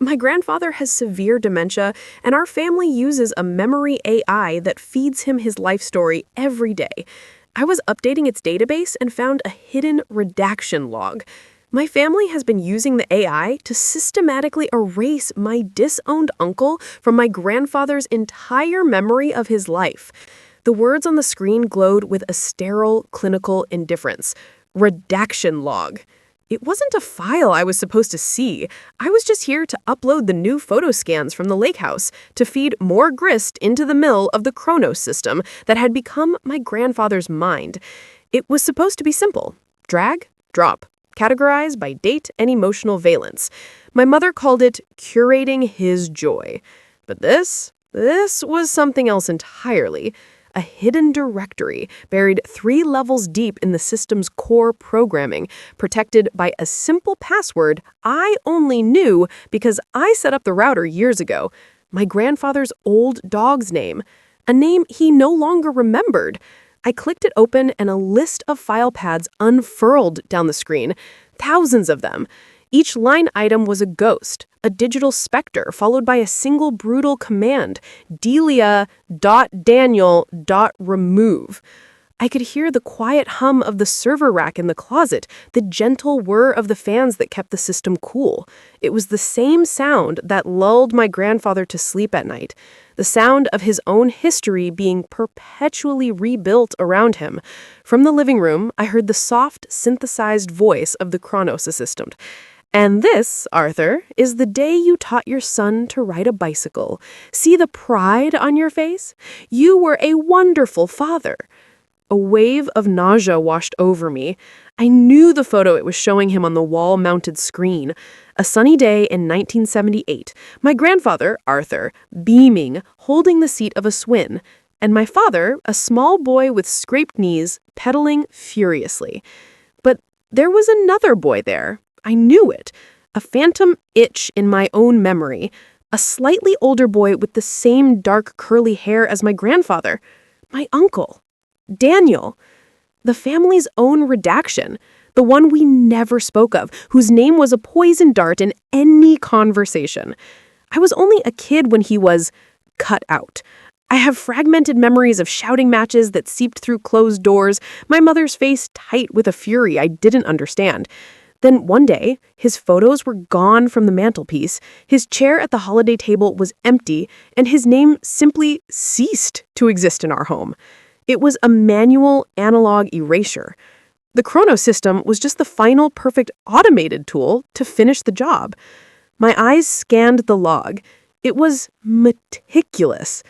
My grandfather has severe dementia, and our family uses a memory AI that feeds him his life story every day. I was updating its database and found a hidden redaction log. My family has been using the AI to systematically erase my disowned uncle from my grandfather's entire memory of his life. The words on the screen glowed with a sterile, clinical indifference. Redaction log. It wasn't a file I was supposed to see. I was just here to upload the new photo scans from the lake house to feed more grist into the mill of the Chronos system that had become my grandfather's mind. It was supposed to be simple. Drag, drop, categorize by date and emotional valence. My mother called it curating his joy. But this was something else entirely. A hidden directory buried 3 levels deep in the system's core programming, protected by a simple password I only knew because I set up the router years ago. My grandfather's old dog's name, a name he no longer remembered. I clicked it open and a list of file paths unfurled down the screen, thousands of them. Each line item was a ghost, a digital specter, followed by a single brutal command, delia.daniel.remove. I could hear the quiet hum of the server rack in the closet, the gentle whir of the fans that kept the system cool. It was the same sound that lulled my grandfather to sleep at night, the sound of his own history being perpetually rebuilt around him. From the living room, I heard the soft, synthesized voice of the Chronos assistant. And this, Arthur, is the day you taught your son to ride a bicycle. See the pride on your face? You were a wonderful father. A wave of nausea washed over me. I knew the photo it was showing him on the wall-mounted screen. A sunny day in 1978. My grandfather, Arthur, beaming, holding the seat of a Swin. And my father, a small boy with scraped knees, pedaling furiously. But there was another boy there. I knew it. A phantom itch in my own memory. A slightly older boy with the same dark curly hair as my grandfather. My uncle. Daniel. The family's own redaction. The one we never spoke of, whose name was a poison dart in any conversation. I was only a kid when he was cut out. I have fragmented memories of shouting matches that seeped through closed doors, my mother's face tight with a fury I didn't understand. Then one day, his photos were gone from the mantelpiece, his chair at the holiday table was empty, and his name simply ceased to exist in our home. It was a manual analog erasure. The Chronos system was just the final perfect automated tool to finish the job. My eyes scanned the log. It was meticulous.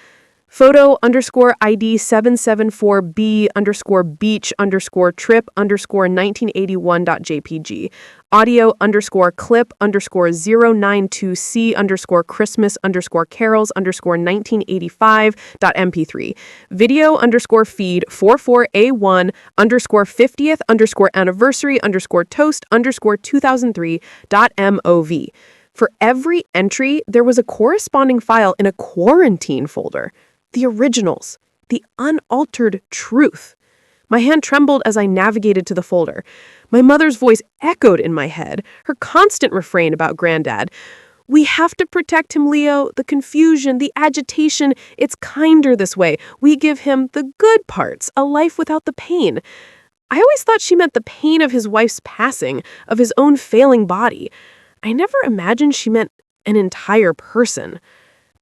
Photo_ID 774B_beach_trip_1981.jpg. Audio_clip_092C_Christmas_carols_1985.mp3. Video_feed 44A1_50th_anniversary_toast_2003.mov. For every entry, there was a corresponding file in a quarantine folder. The originals. The unaltered truth. My hand trembled as I navigated to the folder. My mother's voice echoed in my head, her constant refrain about Granddad. We have to protect him, Leo. The confusion, the agitation, it's kinder this way. We give him the good parts, a life without the pain. I always thought she meant the pain of his wife's passing, of his own failing body. I never imagined she meant an entire person.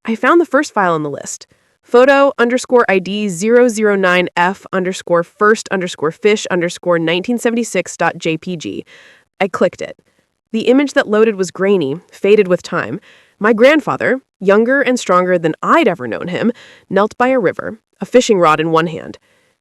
I found the first file on the list. Photo_ID 009F_first_fish_1976.jpg. I clicked it. The image that loaded was grainy, faded with time. My grandfather, younger and stronger than I'd ever known him, knelt by a river, a fishing rod in one hand.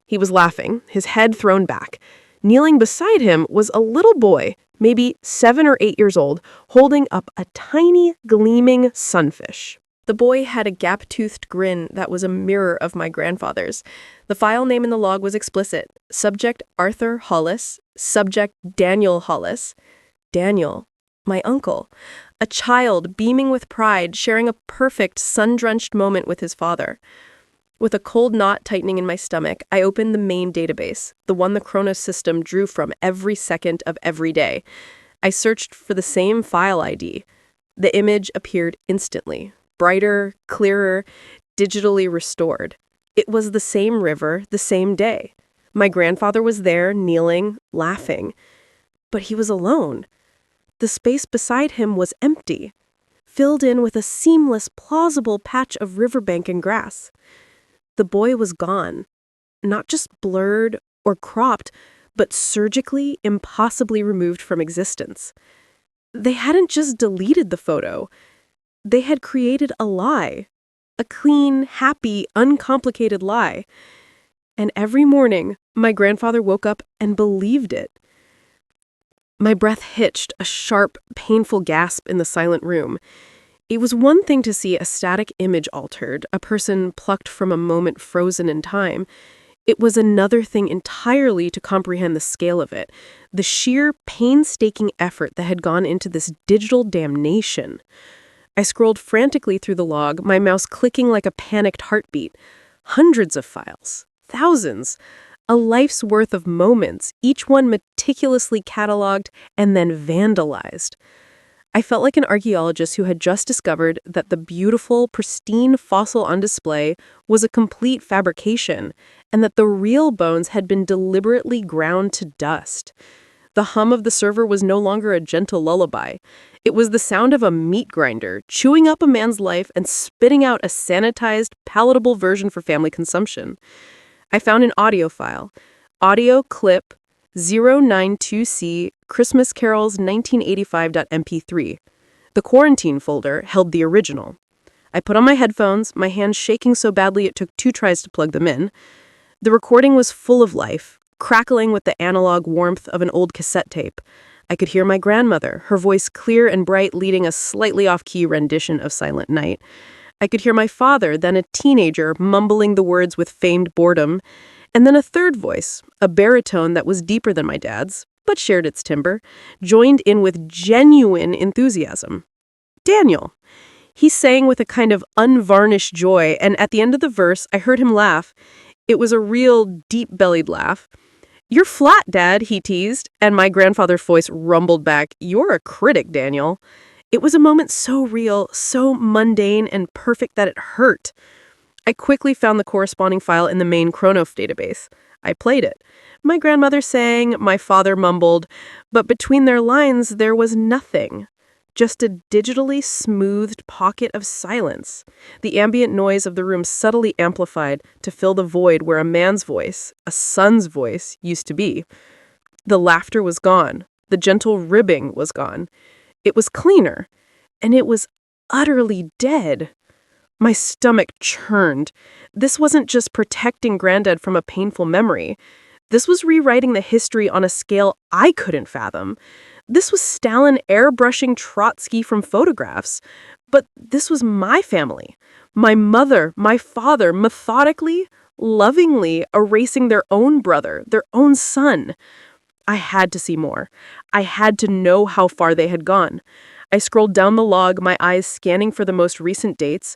He was laughing, his head thrown back. Kneeling beside him was a little boy, maybe 7 or 8 years old, holding up a tiny, gleaming sunfish. The boy had a gap-toothed grin that was a mirror of my grandfather's. The file name in the log was explicit. Subject Arthur Hollis. Subject Daniel Hollis. Daniel, my uncle. A child beaming with pride, sharing a perfect sun-drenched moment with his father. With a cold knot tightening in my stomach, I opened the main database, the one the Chronos system drew from every second of every day. I searched for the same file ID. The image appeared instantly, brighter, clearer, digitally restored. It was the same river, the same day. My grandfather was there, kneeling, laughing. But he was alone. The space beside him was empty, filled in with a seamless, plausible patch of riverbank and grass. The boy was gone, not just blurred or cropped, but surgically, impossibly removed from existence. They hadn't just deleted the photo. They had created a lie. A clean, happy, uncomplicated lie. And every morning, my grandfather woke up and believed it. My breath hitched, a sharp, painful gasp in the silent room. It was one thing to see a static image altered, a person plucked from a moment frozen in time. It was another thing entirely to comprehend the scale of it, the sheer, painstaking effort that had gone into this digital damnation. I scrolled frantically through the log, my mouse clicking like a panicked heartbeat. Hundreds of files. Thousands. A life's worth of moments, each one meticulously cataloged and then vandalized. I felt like an archaeologist who had just discovered that the beautiful, pristine fossil on display was a complete fabrication, and that the real bones had been deliberately ground to dust. The hum of the server was no longer a gentle lullaby. It was the sound of a meat grinder, chewing up a man's life and spitting out a sanitized, palatable version for family consumption. I found an audio file. Audio clip 092C Christmas Carols 1985.mp3. The quarantine folder held the original. I put on my headphones, my hands shaking so badly it took 2 tries to plug them in. The recording was full of life, crackling with the analog warmth of an old cassette tape. I could hear my grandmother, her voice clear and bright, leading a slightly off-key rendition of Silent Night. I could hear my father, then a teenager, mumbling the words with feigned boredom. And then a third voice, a baritone that was deeper than my dad's, but shared its timbre, joined in with genuine enthusiasm. Daniel. He sang with a kind of unvarnished joy, and at the end of the verse, I heard him laugh. It was a real deep-bellied laugh. "You're flat, Dad," he teased, and my grandfather's voice rumbled back, "You're a critic, Daniel." It was a moment so real, so mundane and perfect that it hurt. I quickly found the corresponding file in the main Chronof database. I played it. My grandmother sang, my father mumbled, but between their lines there was nothing. Just a digitally smoothed pocket of silence. The ambient noise of the room subtly amplified to fill the void where a man's voice, a son's voice, used to be. The laughter was gone. The gentle ribbing was gone. It was cleaner, and it was utterly dead. My stomach churned. This wasn't just protecting Granddad from a painful memory. This was rewriting the history on a scale I couldn't fathom. This was Stalin airbrushing Trotsky from photographs. But this was my family. My mother, my father, methodically, lovingly erasing their own brother, their own son. I had to see more. I had to know how far they had gone. I scrolled down the log, my eyes scanning for the most recent dates.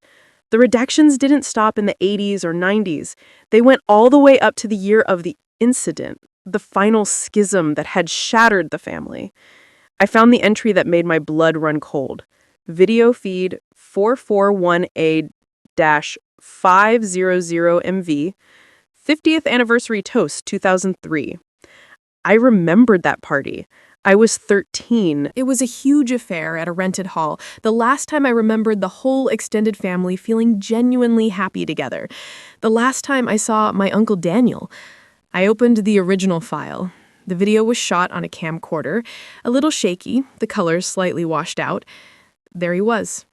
The redactions didn't stop in the 80s or 90s. They went all the way up to the year of the incident, the final schism that had shattered the family. I found the entry that made my blood run cold. Video feed 441A-500MV, 50th anniversary toast 2003. I remembered that party. I was 13. It was a huge affair at a rented hall. The last time I remembered the whole extended family feeling genuinely happy together. The last time I saw my Uncle Daniel. I opened the original file. The video was shot on a camcorder, a little shaky, the colors slightly washed out. There he was,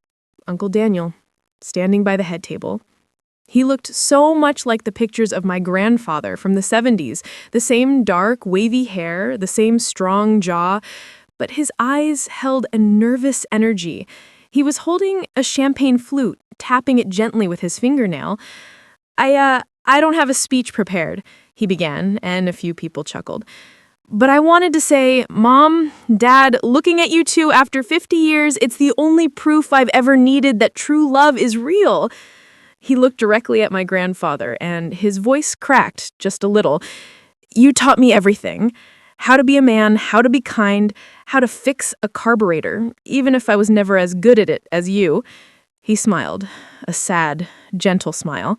Uncle Daniel, standing by the head table. He looked so much like the pictures of my grandfather from the 70s, the same dark, wavy hair, the same strong jaw, but his eyes held a nervous energy. He was holding a champagne flute, tapping it gently with his fingernail. I don't have a speech prepared," he began, and a few people chuckled. "But I wanted to say, Mom, Dad, looking at you two after 50 years, it's the only proof I've ever needed that true love is real." He looked directly at my grandfather, and his voice cracked just a little. "You taught me everything. How to be a man, how to be kind, how to fix a carburetor, even if I was never as good at it as you. He smiled, a sad, gentle smile.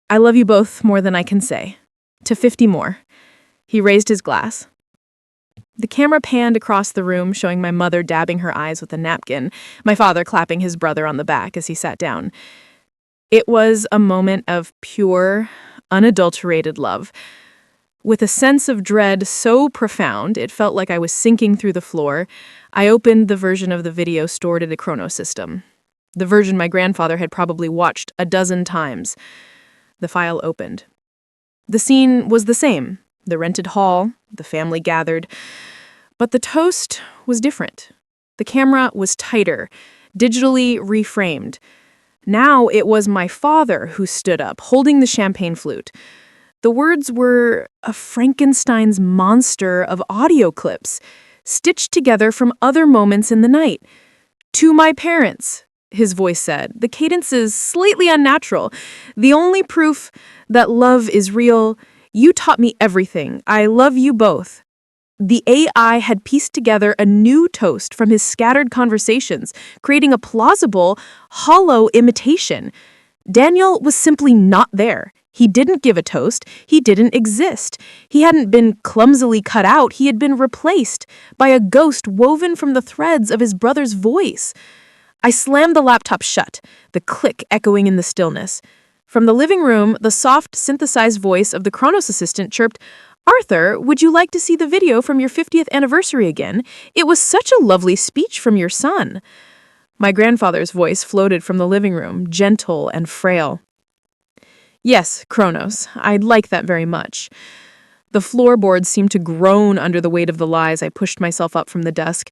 I love you both more than I can say. To 50 more. He raised his glass. The camera panned across the room, showing my mother dabbing her eyes with a napkin, my father clapping his brother on the back as he sat down. It was a moment of pure, unadulterated love. With a sense of dread so profound, it felt like I was sinking through the floor, I opened the version of the video stored in the Chrono system. The version my grandfather had probably watched a dozen times. The file opened. The scene was the same. The rented hall, the family gathered. But the toast was different. The camera was tighter, digitally reframed. Now it was my father who stood up, holding the champagne flute. The words were a Frankenstein's monster of audio clips, stitched together from other moments in the night. To my parents, his voice said. The cadence is slightly unnatural. The only proof that love is real. You taught me everything. I love you both. The AI had pieced together a new toast from his scattered conversations, creating a plausible, hollow imitation. Daniel was simply not there. He didn't give a toast. He didn't exist. He hadn't been clumsily cut out. He had been replaced by a ghost woven from the threads of his brother's voice. I slammed the laptop shut, the click echoing in the stillness. From the living room, the soft, synthesized voice of the Kronos assistant chirped, "Arthur, would you like to see the video from your 50th anniversary again? It was such a lovely speech from your son." My grandfather's voice floated from the living room, gentle and frail. "Yes, Kronos, I'd like that very much." The floorboards seemed to groan under the weight of the lies. I pushed myself up from the desk.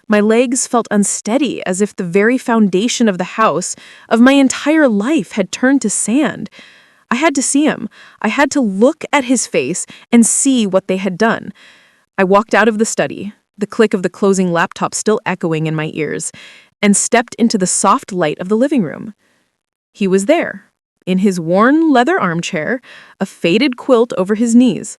My legs felt unsteady, as if the very foundation of the house, of my entire life, had turned to sand. I had to see him. I had to look at his face and see what they had done. I walked out of the study, the click of the closing laptop still echoing in my ears, and stepped into the soft light of the living room. He was there, in his worn leather armchair, a faded quilt over his knees.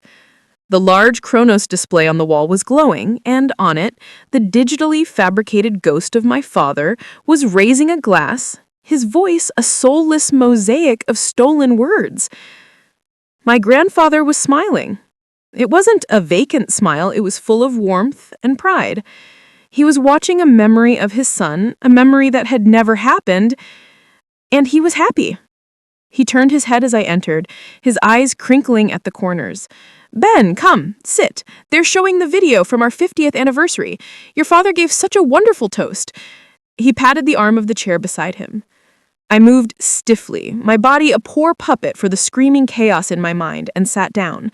The large Kronos display on the wall was glowing, and on it, the digitally fabricated ghost of my father was raising a glass, his voice a soulless mosaic of stolen words. My grandfather was smiling. It wasn't a vacant smile, it was full of warmth and pride. He was watching a memory of his son, a memory that had never happened, and he was happy. He turned his head as I entered, his eyes crinkling at the corners. "Ben, come, sit. They're showing the video from our 50th anniversary. Your father gave such a wonderful toast." He patted the arm of the chair beside him. I moved stiffly, my body a poor puppet for the screaming chaos in my mind, and sat down.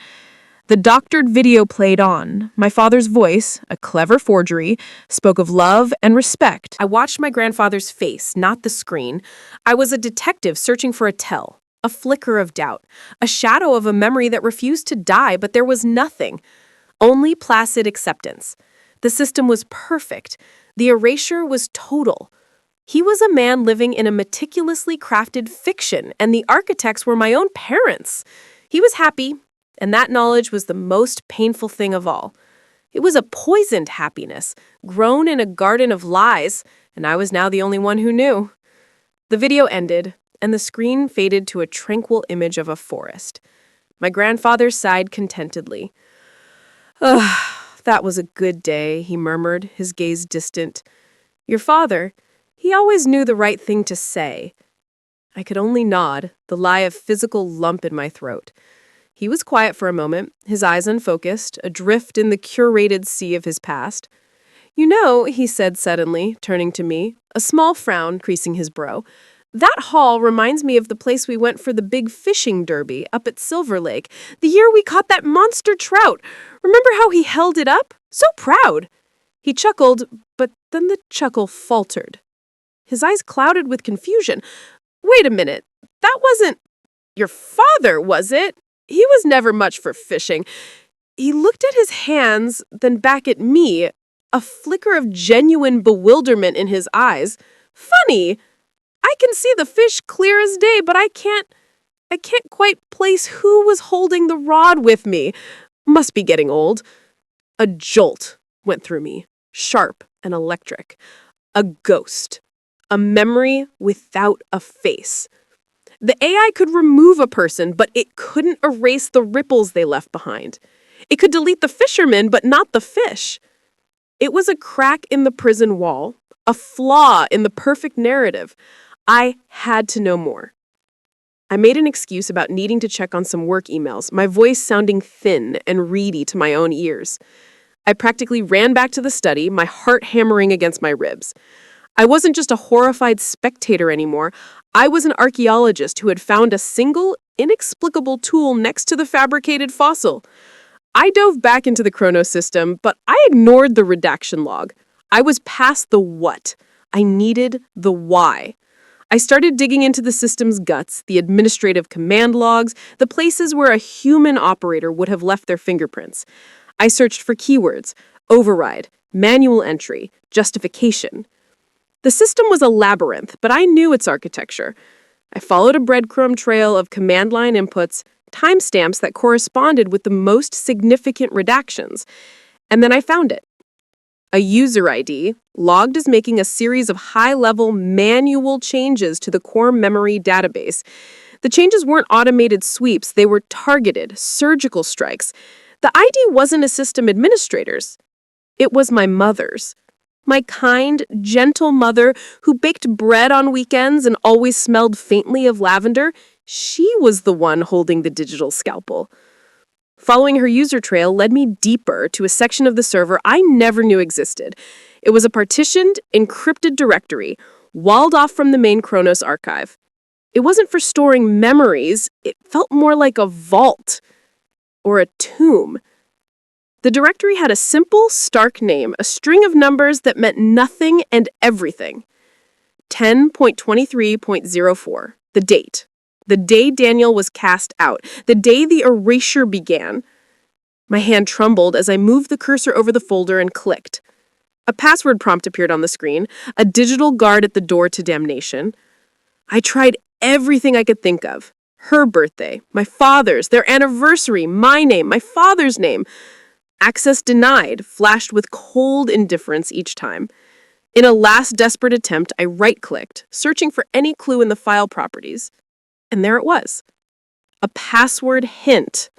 The doctored video played on. My father's voice, a clever forgery, spoke of love and respect. I watched my grandfather's face, not the screen. I was a detective searching for a tell. A flicker of doubt, a shadow of a memory that refused to die, but there was nothing. Only placid acceptance. The system was perfect. The erasure was total. He was a man living in a meticulously crafted fiction, and the architects were my own parents. He was happy, and that knowledge was the most painful thing of all. It was a poisoned happiness, grown in a garden of lies, and I was now the only one who knew. The video ended, and the screen faded to a tranquil image of a forest. My grandfather sighed contentedly. "Ugh, that was a good day," he murmured, his gaze distant. "Your father, he always knew the right thing to say." I could only nod, the lie of physical lump in my throat. He was quiet for a moment, his eyes unfocused, adrift in the curated sea of his past. "You know," he said suddenly, turning to me, a small frown creasing his brow, "that hall reminds me of the place we went for the big fishing derby up at Silver Lake, the year we caught that monster trout. Remember how he held it up? So proud." He chuckled, but then the chuckle faltered. His eyes clouded with confusion. "Wait a minute, that wasn't your father, was it? He was never much for fishing." He looked at his hands, then back at me, a flicker of genuine bewilderment in his eyes. "Funny. I can see the fish clear as day, but I can't quite place who was holding the rod with me. Must be getting old." A jolt went through me, sharp and electric. A ghost. A memory without a face. The AI could remove a person, but it couldn't erase the ripples they left behind. It could delete the fisherman, but not the fish. It was a crack in the prison wall, a flaw in the perfect narrative. I had to know more. I made an excuse about needing to check on some work emails, my voice sounding thin and reedy to my own ears. I practically ran back to the study, my heart hammering against my ribs. I wasn't just a horrified spectator anymore. I was an archaeologist who had found a single, inexplicable tool next to the fabricated fossil. I dove back into the Chronos system, but I ignored the redaction log. I was past the what. I needed the why. I started digging into the system's guts, the administrative command logs, the places where a human operator would have left their fingerprints. I searched for keywords: override, manual entry, justification. The system was a labyrinth, but I knew its architecture. I followed a breadcrumb trail of command line inputs, timestamps that corresponded with the most significant redactions. And then I found it. A user ID, logged as making a series of high-level manual changes to the core memory database. The changes weren't automated sweeps, they were targeted, surgical strikes. The ID wasn't a system administrator's. It was my mother's. My kind, gentle mother who baked bread on weekends and always smelled faintly of lavender, she was the one holding the digital scalpel. Following her user trail led me deeper to a section of the server I never knew existed. It was a partitioned, encrypted directory, walled off from the main Chronos archive. It wasn't for storing memories, it felt more like a vault or a tomb. The directory had a simple, stark name, a string of numbers that meant nothing and everything. 10.23.04, the date. The day Daniel was cast out, the day the erasure began. My hand trembled as I moved the cursor over the folder and clicked. A password prompt appeared on the screen, a digital guard at the door to damnation. I tried everything I could think of. Her birthday, my father's, their anniversary, my name, my father's name. Access denied flashed with cold indifference each time. In a last desperate attempt, I right-clicked, searching for any clue in the file properties. And there it was. A password hint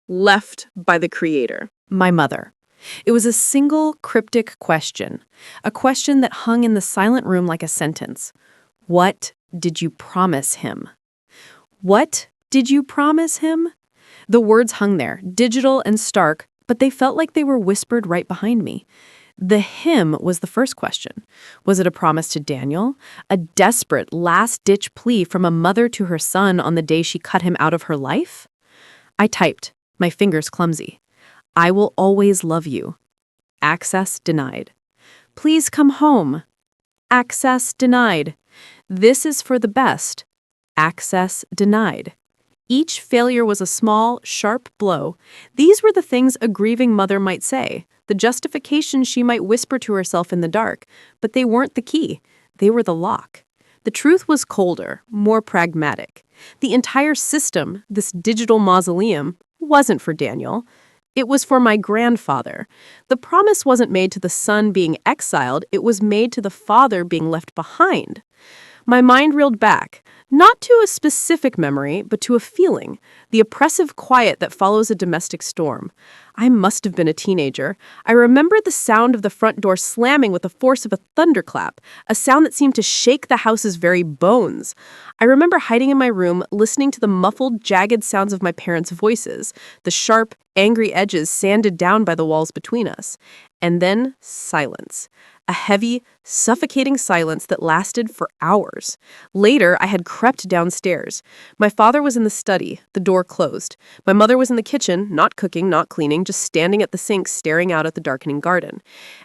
left by the creator. My mother. It was a single cryptic question, a question that hung in the silent room like a sentence. What did you promise him? What did you promise him? The words hung there, digital and stark, but they felt like they were whispered right behind me. The him was the first question. Was it a promise to Daniel? A desperate, last-ditch plea from a mother to her son on the day she cut him out of her life? I typed, my fingers clumsy. I will always love you. Access denied. Please come home. Access denied. This is for the best. Access denied. Each failure was a small, sharp blow. These were the things a grieving mother might say, the justifications she might whisper to herself in the dark, but they weren't the key. They were the lock. The truth was colder, more pragmatic. The entire system, this digital mausoleum, wasn't for Daniel. It was for my grandfather. The promise wasn't made to the son being exiled, it was made to the father being left behind. My mind reeled back, not to a specific memory, but to a feeling, the oppressive quiet that follows a domestic storm. I must have been a teenager. I remembered the sound of the front door slamming with the force of a thunderclap, a sound that seemed to shake the house's very bones. I remember hiding in my room, listening to the muffled, jagged sounds of my parents' voices, the sharp, angry edges sanded down by the walls between us. And then silence. A heavy, suffocating silence that lasted for hours. Later, I had crept downstairs. My father was in the study, the door closed. My mother was in the kitchen, not cooking, not cleaning, just standing at the sink staring out at the darkening garden.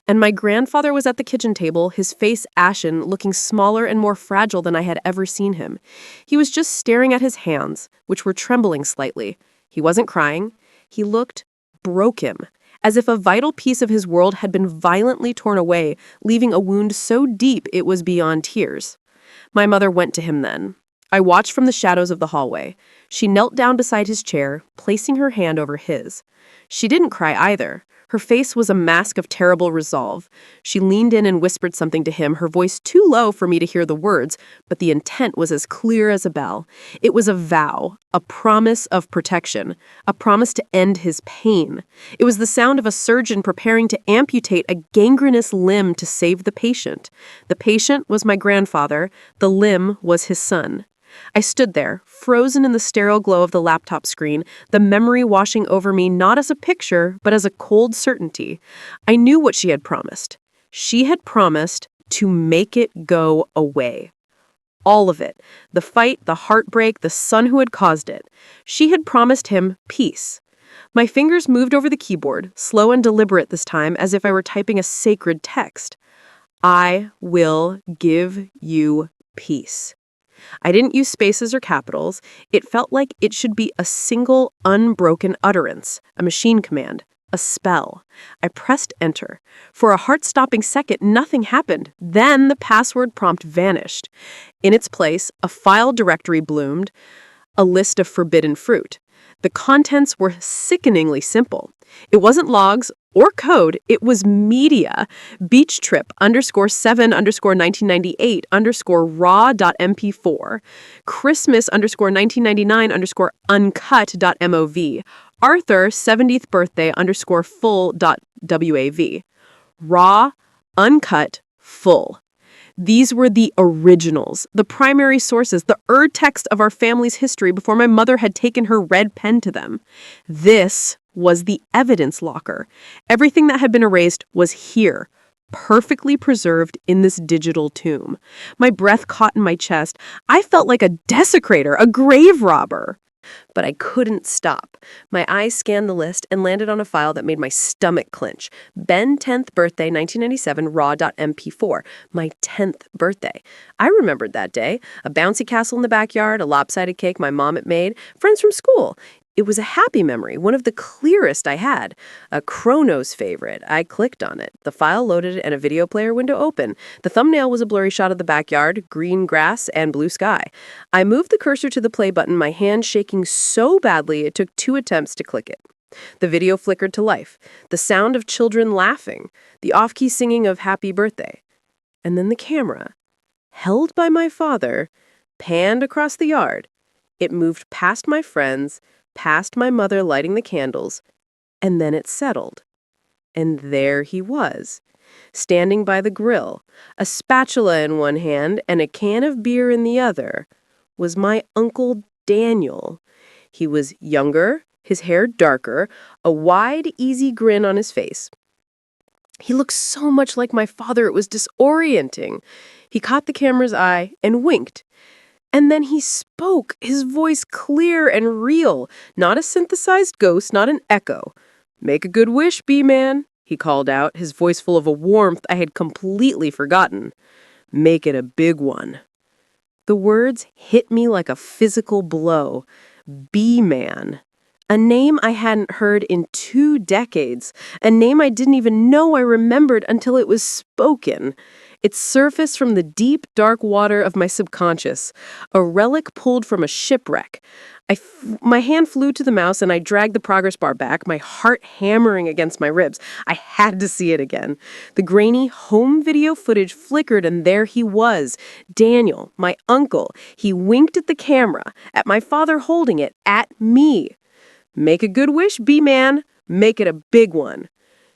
And my grandfather was at the kitchen table, his face ashen, looking smaller and more fragile than I had ever seen him. He was just staring at his hands, which were trembling slightly. He wasn't crying. He looked broken, as if a vital piece of his world had been violently torn away, leaving a wound so deep it was beyond tears. My mother went to him then. I watched from the shadows of the hallway. She knelt down beside his chair, placing her hand over his. She didn't cry either. Her face was a mask of terrible resolve. She leaned in and whispered something to him, her voice too low for me to hear the words, but the intent was as clear as a bell. It was a vow, a promise of protection, a promise to end his pain. It was the sound of a surgeon preparing to amputate a gangrenous limb to save the patient. The patient was my grandfather, the limb was his son. I stood there, frozen in the sterile glow of the laptop screen, the memory washing over me not as a picture, but as a cold certainty. I knew what she had promised. She had promised to make it go away. All of it. The fight, the heartbreak, the son who had caused it. She had promised him peace. My fingers moved over the keyboard, slow and deliberate this time, as if I were typing a sacred text. I will give you peace. I didn't use spaces or capitals. It felt like it should be a single, unbroken utterance, a machine command, a spell. I pressed enter. For a heart-stopping second, nothing happened. Then the password prompt vanished. In its place, a file directory bloomed, a list of forbidden fruit. The contents were sickeningly simple. It wasn't logs or code, it was media. Beach trip _7_1998_raw.mp4. Christmas _1999_uncut.mov. Arthur 70th birthday _full.wav. Raw, uncut, full. These were the originals, the primary sources, the text of our family's history before my mother had taken her red pen to them. This was the evidence locker. Everything that had been erased was here, perfectly preserved in this digital tomb. My breath caught in my chest. I felt like a desecrator, a grave robber. But I couldn't stop. My eyes scanned the list and landed on a file that made my stomach clench. Ben 10th birthday 1997 raw.mp4. My 10th birthday. I remembered that day. A bouncy castle in the backyard, a lopsided cake my mom had made, friends from school. It was a happy memory, one of the clearest I had. A Chronos favorite. I clicked on it. The file loaded and a video player window opened. The thumbnail was a blurry shot of the backyard, green grass, and blue sky. I moved the cursor to the play button, my hand shaking so badly it took 2 attempts to click it. The video flickered to life. The sound of children laughing. The off-key singing of Happy Birthday. And then the camera, held by my father, panned across the yard. It moved past my friends, past my mother lighting the candles, and then it settled. And there he was, standing by the grill, a spatula in one hand and a can of beer in the other, was my Uncle Daniel. He was younger, his hair darker, a wide, easy grin on his face. He looked so much like my father, it was disorienting. He caught the camera's eye and winked. And then he spoke, his voice clear and real, not a synthesized ghost, not an echo. "Make a good wish, B-man," he called out, his voice full of a warmth I had completely forgotten. "Make it a big one." The words hit me like a physical blow. B-man. A name I hadn't heard in 2 decades. A name I didn't even know I remembered until it was spoken. It surfaced from the deep, dark water of my subconscious, a relic pulled from a shipwreck. My hand flew to the mouse and I dragged the progress bar back, my heart hammering against my ribs. I had to see it again. The grainy home video footage flickered and there he was, Daniel, my uncle. He winked at the camera, at my father holding it, at me. "Make a good wish, B-man. Make it a big one."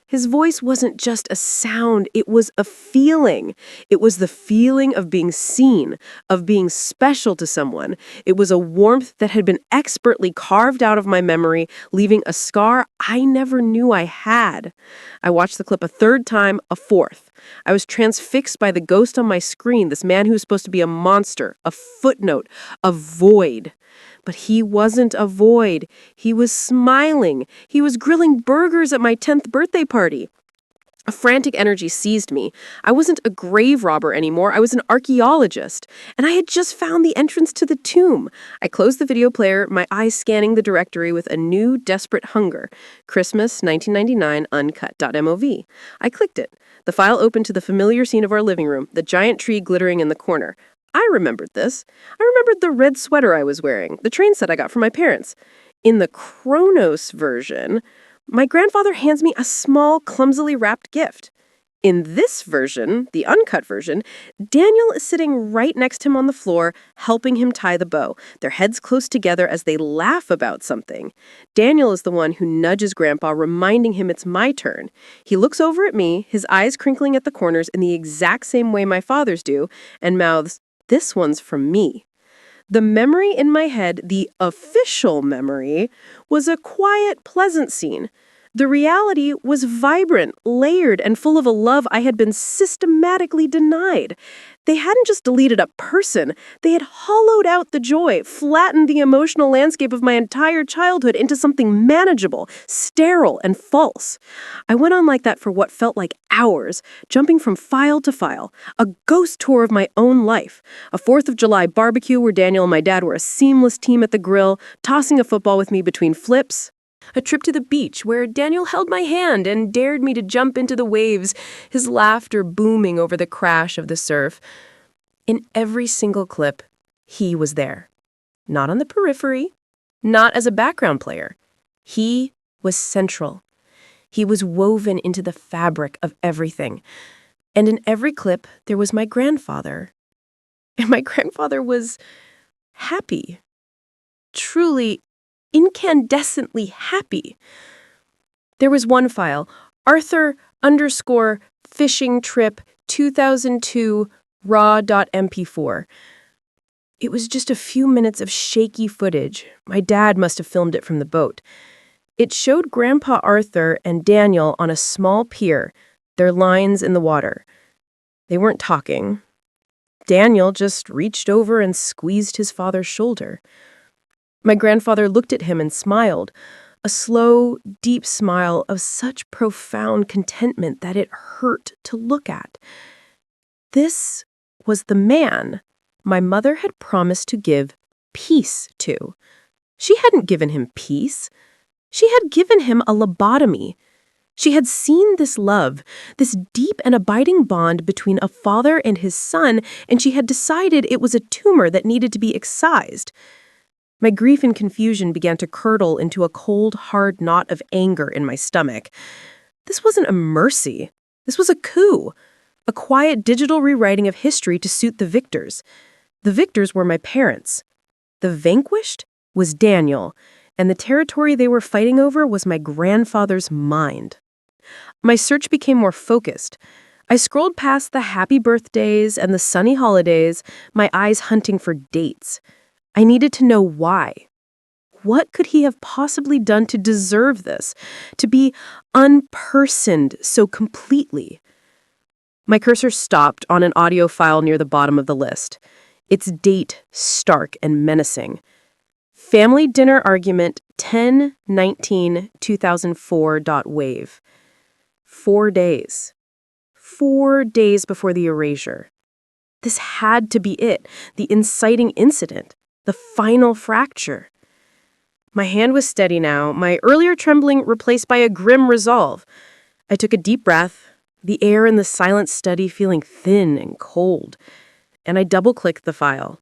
His voice wasn't just a sound, it was a feeling. It was the feeling of being seen, of being special to someone. It was a warmth that had been expertly carved out of my memory, leaving a scar I never knew I had. I watched the clip a 3rd time, a 4th. I was transfixed by the ghost on my screen, this man who was supposed to be a monster, a footnote, a void. But he wasn't a void. He was smiling. He was grilling burgers at my 10th birthday party. A frantic energy seized me. I wasn't a grave robber anymore. I was an archaeologist. And I had just found the entrance to the tomb. I closed the video player, my eyes scanning the directory with a new, desperate hunger. Christmas 1999 uncut.mov. I clicked it. The file opened to the familiar scene of our living room, the giant tree glittering in the corner. I remembered this. I remembered the red sweater I was wearing, the train set I got from my parents. In the Chronos version, My grandfather hands me a small, clumsily wrapped gift. In this version, the uncut version, Daniel is sitting right next to him on the floor, helping him tie the bow, their heads close together as they laugh about something. Daniel is the one who nudges Grandpa, reminding him it's my turn. He looks over at me, his eyes crinkling at the corners in the exact same way my father's do, and mouths, "This one's from me." The memory in my head, the official memory, was a quiet, pleasant scene. The reality was vibrant, layered, and full of a love I had been systematically denied. They hadn't just deleted a person, they had hollowed out the joy, flattened the emotional landscape of my entire childhood into something manageable, sterile, and false. I went on like that for what felt like hours, jumping from file to file, a ghost tour of my own life. A 4th of July barbecue where Daniel and my dad were a seamless team at the grill, tossing a football with me between flips. A trip to the beach where Daniel held my hand and dared me to jump into the waves, his laughter booming over the crash of the surf. In every single clip, he was there. Not on the periphery, not as a background player. He was central. He was woven into the fabric of everything. And in every clip, there was my grandfather. And my grandfather was happy. Truly, incandescently happy. There was one file, Arthur_fishing trip 2002 raw.mp4. It was just a few minutes of shaky footage. My dad must have filmed it from the boat. It showed Grandpa Arthur and Daniel on a small pier, their lines in the water. They weren't talking. Daniel just reached over and squeezed his father's shoulder. My grandfather looked at him and smiled, a slow, deep smile of such profound contentment that it hurt to look at. This was the man my mother had promised to give peace to. She hadn't given him peace. She had given him a lobotomy. She had seen this love, this deep and abiding bond between a father and his son, and she had decided it was a tumor that needed to be excised. My grief and confusion began to curdle into a cold, hard knot of anger in my stomach. This wasn't a mercy. This was a coup. A quiet digital rewriting of history to suit the victors. The victors were my parents. The vanquished was Daniel, and the territory they were fighting over was my grandfather's mind. My search became more focused. I scrolled past the happy birthdays and the sunny holidays, my eyes hunting for dates. I needed to know why. What could he have possibly done to deserve this, to be unpersoned so completely? My cursor stopped on an audio file near the bottom of the list. Its date stark and menacing. Family dinner argument 10/19/2004.wave. 4 days. 4 days before the erasure. This had to be it, the inciting incident. The final fracture. My hand was steady now, my earlier trembling replaced by a grim resolve. I took a deep breath, the air in the silent study feeling thin and cold, and I double-clicked the file.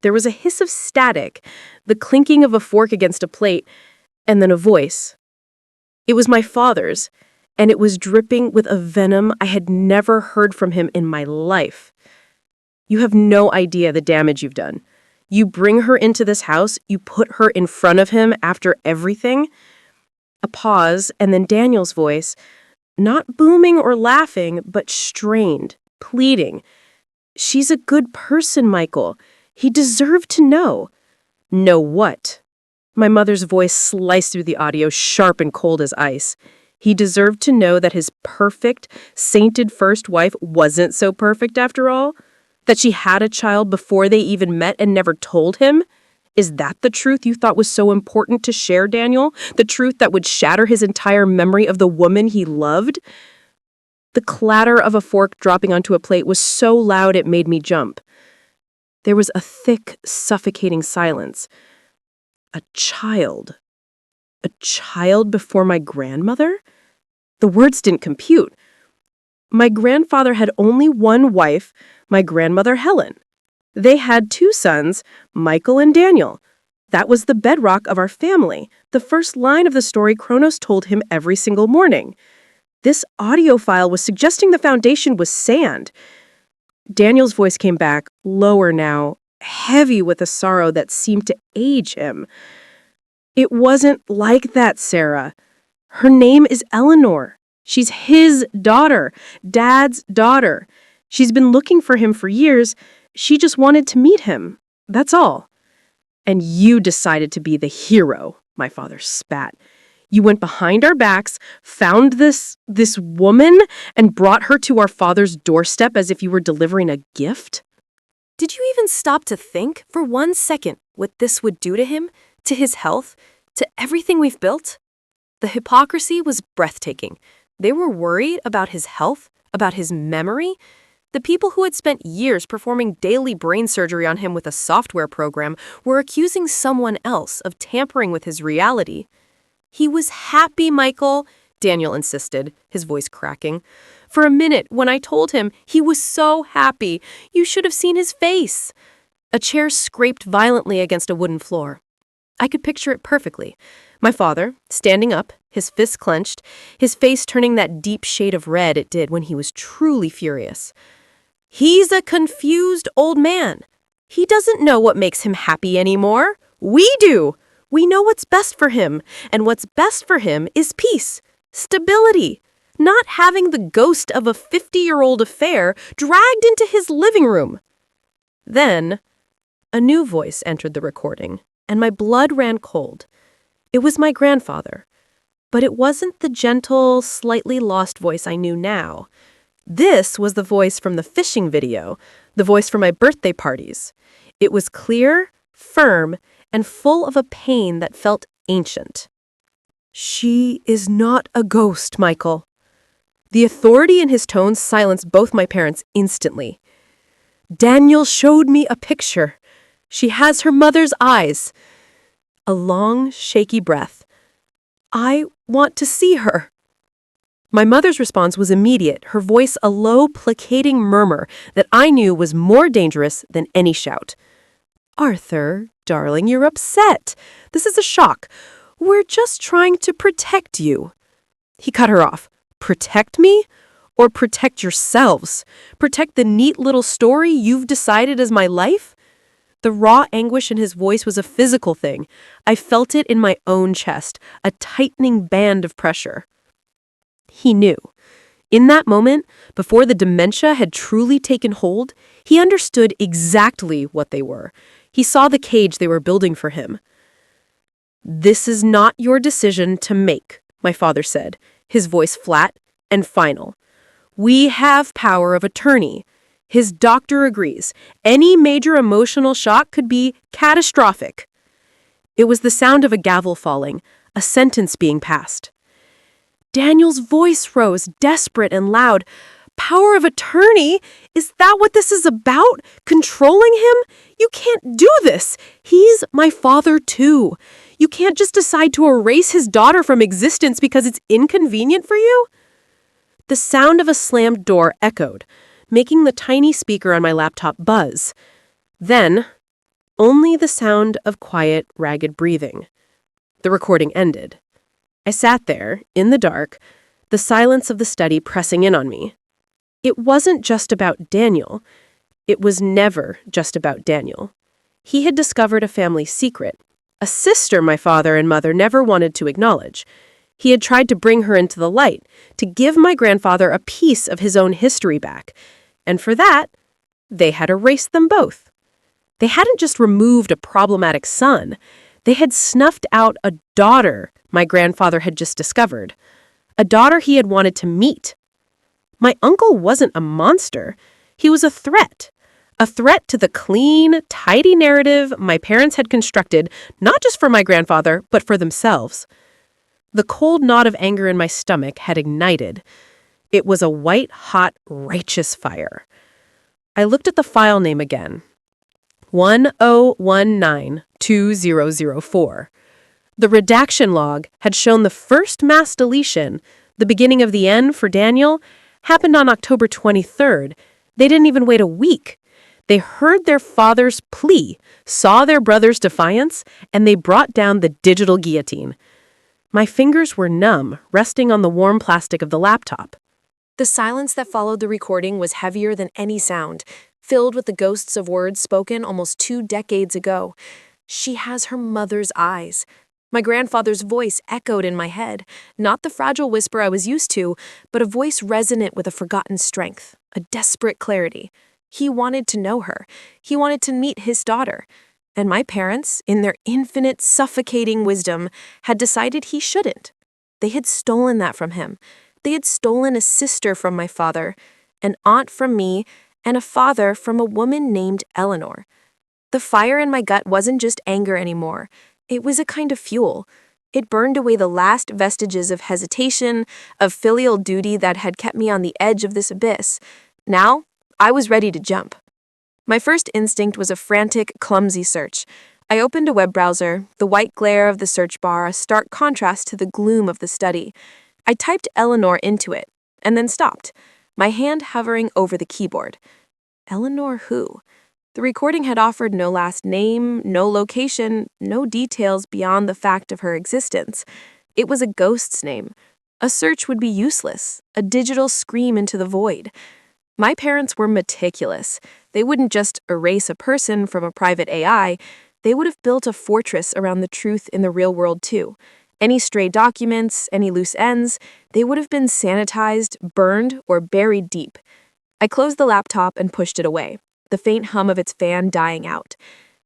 There was a hiss of static, the clinking of a fork against a plate, and then a voice. It was my father's, and it was dripping with a venom I had never heard from him in my life. "You have no idea the damage you've done. You bring her into this house, you put her in front of him after everything." A pause, and then Daniel's voice, not booming or laughing, but strained, pleading. "She's a good person, Michael. He deserved to know." "Know what?" My mother's voice sliced through the audio, sharp and cold as ice. He deserved to know that his perfect, sainted first wife wasn't so perfect after all? That she had a child before they even met and never told him? Is that the truth you thought was so important to share, Daniel? The truth that would shatter his entire memory of the woman he loved? The clatter of a fork dropping onto a plate was so loud it made me jump. There was a thick, suffocating silence. A child. A child before my grandmother? The words didn't compute. My grandfather had only one wife, my grandmother Helen. They had 2 sons, Michael and Daniel. That was the bedrock of our family, the first line of the story Kronos told him every single morning. This audio file was suggesting the foundation was sand. Daniel's voice came back, lower now, heavy with a sorrow that seemed to age him. It wasn't like that, Sarah. Her name is Eleanor. She's his daughter, Dad's daughter. She's been looking for him for years. She just wanted to meet him. That's all. And you decided to be the hero, my father spat. You went behind our backs, found this woman, and brought her to our father's doorstep as if you were delivering a gift? Did you even stop to think for 1 second what this would do to him, to his health, to everything we've built? The hypocrisy was breathtaking. They were worried about his health, about his memory. The people who had spent years performing daily brain surgery on him with a software program were accusing someone else of tampering with his reality. He was happy, Michael, Daniel insisted, his voice cracking. For a minute, when I told him, he was so happy. You should have seen his face. A chair scraped violently against a wooden floor. I could picture it perfectly. My father, standing up, his fists clenched, his face turning that deep shade of red it did when he was truly furious. He's a confused old man. He doesn't know what makes him happy anymore. We do. We know what's best for him, and what's best for him is peace, stability, not having the ghost of a 50-year-old affair dragged into his living room. Then, a new voice entered the recording, and my blood ran cold. It was my grandfather, but it wasn't the gentle, slightly lost voice I knew now. This was the voice from the fishing video, the voice from my birthday parties. It was clear, firm, and full of a pain that felt ancient. She is not a ghost, Michael. The authority in his tone silenced both my parents instantly. Daniel showed me a picture. She has her mother's eyes. A long, shaky breath. I want to see her. My mother's response was immediate, her voice a low, placating murmur that I knew was more dangerous than any shout. Arthur, darling, you're upset. This is a shock. We're just trying to protect you. He cut her off. Protect me? Or protect yourselves? Protect the neat little story you've decided is my life? The raw anguish in his voice was a physical thing. I felt it in my own chest, a tightening band of pressure. He knew. In that moment, before the dementia had truly taken hold, he understood exactly what they were. He saw the cage they were building for him. This is not your decision to make, my father said, his voice flat and final. We have power of attorney. His doctor agrees. Any major emotional shock could be catastrophic. It was the sound of a gavel falling, a sentence being passed. Daniel's voice rose, desperate and loud. Power of attorney? Is that what this is about? Controlling him? You can't do this. He's my father too. You can't just decide to erase his daughter from existence because it's inconvenient for you? The sound of a slammed door echoed, making the tiny speaker on my laptop buzz. Then, only the sound of quiet, ragged breathing. The recording ended. I sat there, in the dark, the silence of the study pressing in on me. It wasn't just about Daniel. It was never just about Daniel. He had discovered a family secret, a sister my father and mother never wanted to acknowledge. He had tried to bring her into the light, to give my grandfather a piece of his own history back. And for that, they had erased them both. They hadn't just removed a problematic son. They had snuffed out a daughter my grandfather had just discovered, a daughter he had wanted to meet. My uncle wasn't a monster. He was a threat to the clean, tidy narrative my parents had constructed, not just for my grandfather, but for themselves. The cold knot of anger in my stomach had ignited. It was a white-hot, righteous fire. I looked at the file name again. 10192004. The redaction log had shown the first mass deletion, the beginning of the end for Daniel, happened on October 23rd. They didn't even wait a week. They heard their father's plea, saw their brother's defiance, and they brought down the digital guillotine. My fingers were numb, resting on the warm plastic of the laptop. The silence that followed the recording was heavier than any sound, filled with the ghosts of words spoken almost 2 decades ago. She has her mother's eyes. My grandfather's voice echoed in my head, not the fragile whisper I was used to, but a voice resonant with a forgotten strength, a desperate clarity. He wanted to know her. He wanted to meet his daughter. And my parents, in their infinite, suffocating wisdom, had decided he shouldn't. They had stolen that from him. They had stolen a sister from my father, an aunt from me, and a father from a woman named Eleanor. The fire in my gut wasn't just anger anymore. It was a kind of fuel. It burned away the last vestiges of hesitation, of filial duty that had kept me on the edge of this abyss. Now, I was ready to jump. My first instinct was a frantic, clumsy search. I opened a web browser, the white glare of the search bar a stark contrast to the gloom of the study. I typed Eleanor into it, and then stopped, my hand hovering over the keyboard. Eleanor who? The recording had offered no last name, no location, no details beyond the fact of her existence. It was a ghost's name. A search would be useless, a digital scream into the void. My parents were meticulous. They wouldn't just erase a person from a private AI. They would have built a fortress around the truth in the real world too. Any stray documents, any loose ends, they would have been sanitized, burned, or buried deep. I closed the laptop and pushed it away, the faint hum of its fan dying out.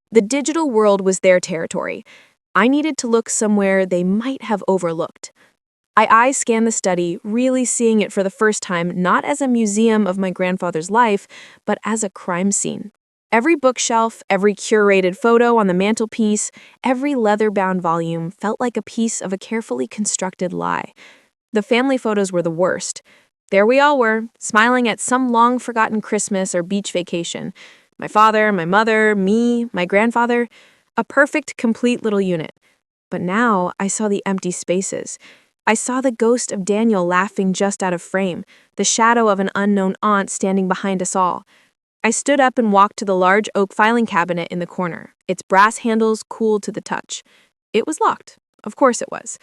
The digital world was their territory. I needed to look somewhere they might have overlooked. I eye-scanned the study, really seeing it for the first time not as a museum of my grandfather's life, but as a crime scene. Every bookshelf, every curated photo on the mantelpiece, every leather-bound volume felt like a piece of a carefully constructed lie. The family photos were the worst. There we all were, smiling at some long-forgotten Christmas or beach vacation. My father, my mother, me, my grandfather, a perfect, complete little unit. But now I saw the empty spaces. I saw the ghost of Daniel laughing just out of frame, the shadow of an unknown aunt standing behind us all. I stood up and walked to the large oak filing cabinet in the corner, its brass handles cool to the touch. It was locked. Of course it was.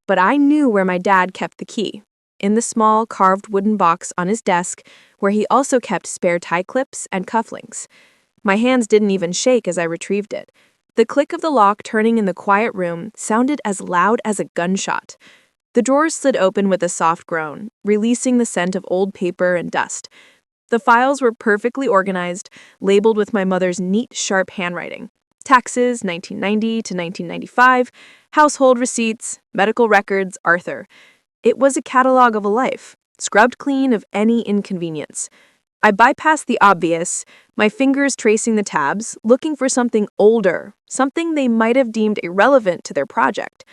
But I knew where my dad kept the key, in the small carved wooden box on his desk, where he also kept spare tie clips and cufflinks. My hands didn't even shake as I retrieved it. The click of the lock turning in the quiet room sounded as loud as a gunshot. The drawers slid open with a soft groan, releasing the scent of old paper and dust. The files were perfectly organized, labeled with my mother's neat, sharp handwriting. Taxes, 1990 to 1995, household receipts, medical records, Arthur. It was a catalog of a life, scrubbed clean of any inconvenience. I bypassed the obvious, my fingers tracing the tabs, looking for something older, something they might have deemed irrelevant to their project.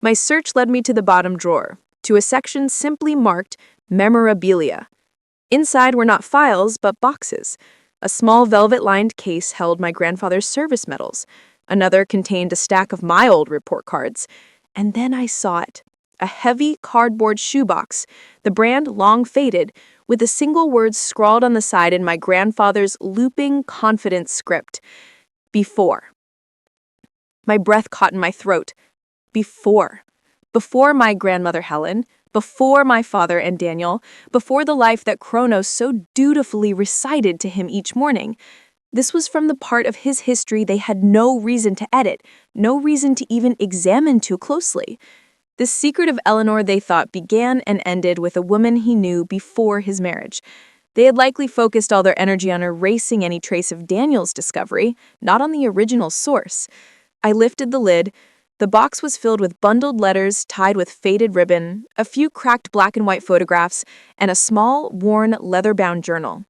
My search led me to the bottom drawer, to a section simply marked Memorabilia. Inside were not files, but boxes. A small velvet-lined case held my grandfather's service medals. Another contained a stack of my old report cards. And then I saw it. A heavy cardboard shoebox, the brand long faded, with a single word scrawled on the side in my grandfather's looping, confident script. Before. My breath caught in my throat. Before. Before my grandmother Helen, before my father and Daniel, before the life that Kronos so dutifully recited to him each morning. This was from the part of his history they had no reason to edit, no reason to even examine too closely. The secret of Eleanor, they thought, began and ended with a woman he knew before his marriage. They had likely focused all their energy on erasing any trace of Daniel's discovery, not on the original source. I lifted the lid. The box was filled with bundled letters tied with faded ribbon, a few cracked black and white photographs, and a small, worn, leather-bound journal.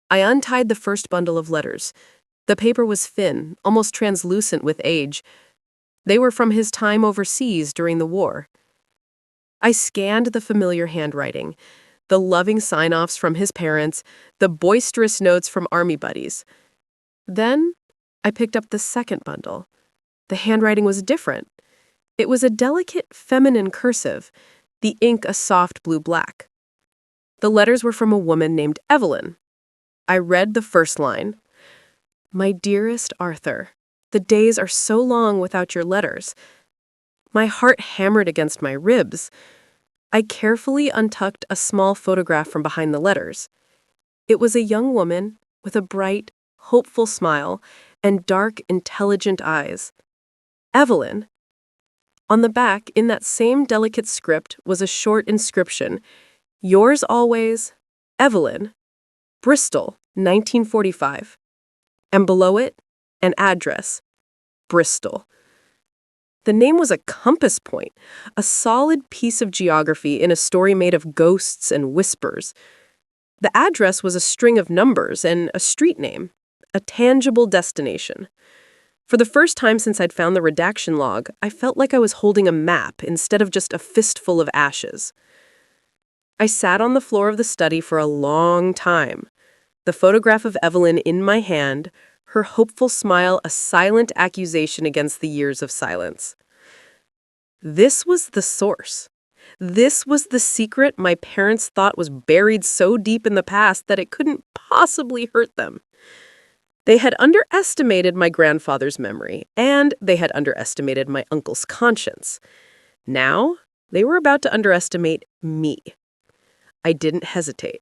I untied the first bundle of letters. The paper was thin, almost translucent with age. They were from his time overseas during the war. I scanned the familiar handwriting, the loving sign-offs from his parents, the boisterous notes from army buddies. Then I picked up the second bundle. The handwriting was different. It was a delicate feminine cursive, the ink a soft blue-black. The letters were from a woman named Evelyn. I read the first line. My dearest Arthur, the days are so long without your letters. My heart hammered against my ribs. I carefully untucked a small photograph from behind the letters. It was a young woman with a bright, hopeful smile and dark, intelligent eyes. Evelyn. On the back, in that same delicate script, was a short inscription, "Yours always, Evelyn, Bristol, 1945." And below it, an address, Bristol. The name was a compass point, a solid piece of geography in a story made of ghosts and whispers. The address was a string of numbers and a street name, a tangible destination. For the first time since I'd found the redaction log, I felt like I was holding a map instead of just a fistful of ashes. I sat on the floor of the study for a long time, the photograph of Evelyn in my hand, her hopeful smile a silent accusation against the years of silence. This was the source. This was the secret my parents thought was buried so deep in the past that it couldn't possibly hurt them. They had underestimated my grandfather's memory, and they had underestimated my uncle's conscience. Now, they were about to underestimate me. I didn't hesitate.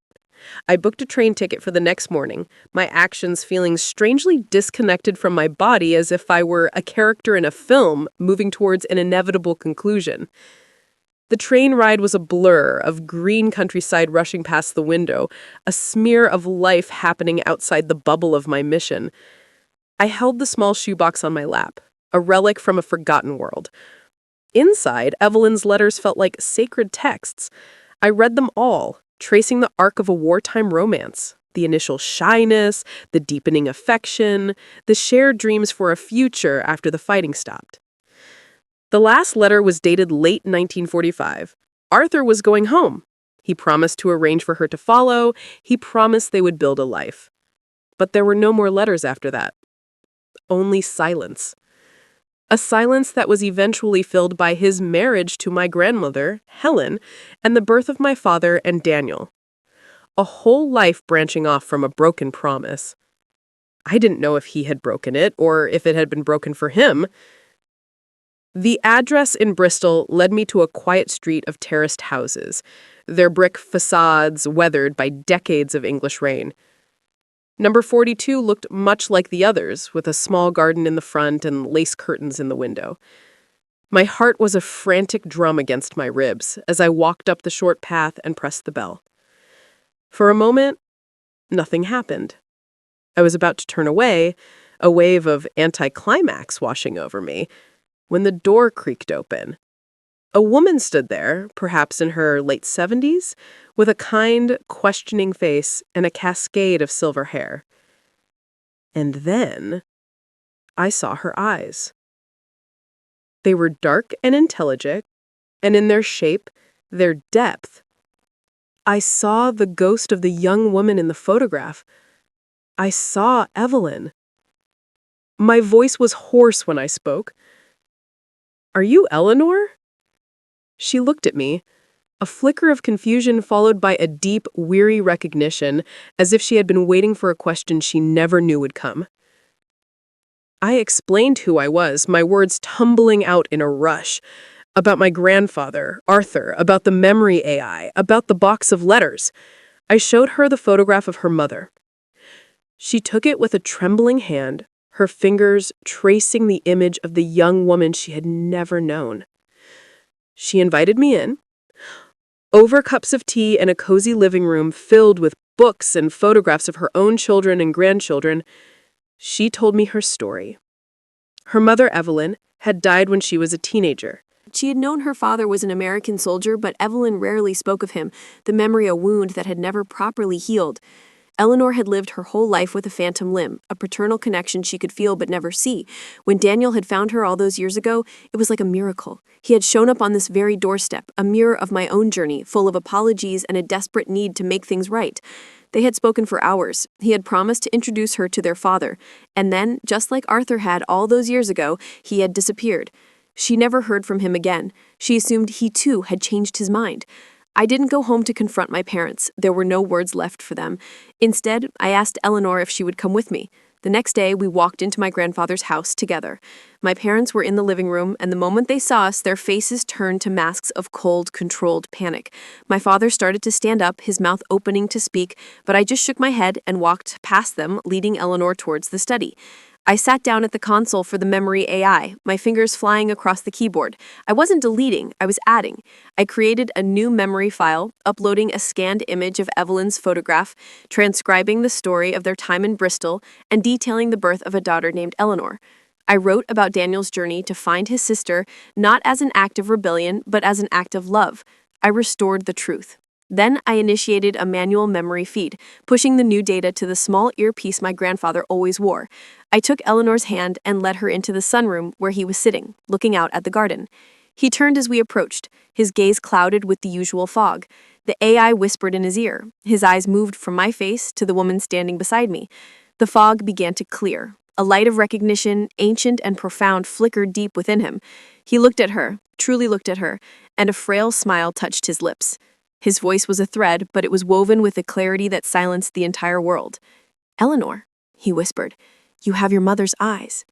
I booked a train ticket for the next morning, my actions feeling strangely disconnected from my body as if I were a character in a film moving towards an inevitable conclusion. The train ride was a blur of green countryside rushing past the window, a smear of life happening outside the bubble of my mission. I held the small shoebox on my lap, a relic from a forgotten world. Inside, Evelyn's letters felt like sacred texts. I read them all, tracing the arc of a wartime romance, the initial shyness, the deepening affection, the shared dreams for a future after the fighting stopped. The last letter was dated late 1945. Arthur was going home. He promised to arrange for her to follow. He promised they would build a life. But there were no more letters after that. Only silence. A silence that was eventually filled by his marriage to my grandmother, Helen, and the birth of my father and Daniel. A whole life branching off from a broken promise. I didn't know if he had broken it or if it had been broken for him. The address in Bristol led me to a quiet street of terraced houses, their brick facades weathered by decades of English rain. Number 42 looked much like the others, with a small garden in the front and lace curtains in the window. My heart was a frantic drum against my ribs as I walked up the short path and pressed the bell. For a moment, nothing happened. I was about to turn away, a wave of anticlimax washing over me, when the door creaked open. A woman stood there, perhaps in her late 70s, with a kind, questioning face and a cascade of silver hair. And then I saw her eyes. They were dark and intelligent, and in their shape, their depth. I saw the ghost of the young woman in the photograph. I saw Evelyn. My voice was hoarse when I spoke. "Are you Eleanor?" She looked at me, a flicker of confusion followed by a deep, weary recognition, as if she had been waiting for a question she never knew would come. I explained who I was, my words tumbling out in a rush. About my grandfather, Arthur, about the memory AI, about the box of letters. I showed her the photograph of her mother. She took it with a trembling hand, her fingers tracing the image of the young woman she had never known. She invited me in. Over cups of tea and a cozy living room filled with books and photographs of her own children and grandchildren, she told me her story. Her mother, Evelyn, had died when she was a teenager. She had known her father was an American soldier, but Evelyn rarely spoke of him, the memory a wound that had never properly healed. Eleanor had lived her whole life with a phantom limb, a paternal connection she could feel but never see. When Daniel had found her all those years ago, it was like a miracle. He had shown up on this very doorstep, a mirror of my own journey, full of apologies and a desperate need to make things right. They had spoken for hours. He had promised to introduce her to their father. And then, just like Arthur had all those years ago, he had disappeared. She never heard from him again. She assumed he too had changed his mind. I didn't go home to confront my parents. There were no words left for them. Instead, I asked Eleanor if she would come with me. The next day, we walked into my grandfather's house together. My parents were in the living room, and the moment they saw us, their faces turned to masks of cold, controlled panic. My father started to stand up, his mouth opening to speak, but I just shook my head and walked past them, leading Eleanor towards the study. I sat down at the console for the memory AI, my fingers flying across the keyboard. I wasn't deleting, I was adding. I created a new memory file, uploading a scanned image of Evelyn's photograph, transcribing the story of their time in Bristol, and detailing the birth of a daughter named Eleanor. I wrote about Daniel's journey to find his sister, not as an act of rebellion, but as an act of love. I restored the truth. Then I initiated a manual memory feed, pushing the new data to the small earpiece my grandfather always wore. I took Eleanor's hand and led her into the sunroom where he was sitting, looking out at the garden. He turned as we approached, his gaze clouded with the usual fog. The AI whispered in his ear. His eyes moved from my face to the woman standing beside me. The fog began to clear. A light of recognition, ancient and profound, flickered deep within him. He looked at her, truly looked at her, and a frail smile touched his lips. His voice was a thread, but it was woven with a clarity that silenced the entire world. "Eleanor," he whispered, "you have your mother's eyes."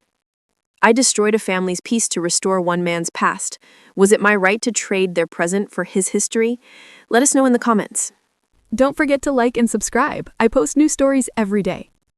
I destroyed a family's peace to restore one man's past. Was it my right to trade their present for his history? Let us know in the comments. Don't forget to like and subscribe. I post new stories every day.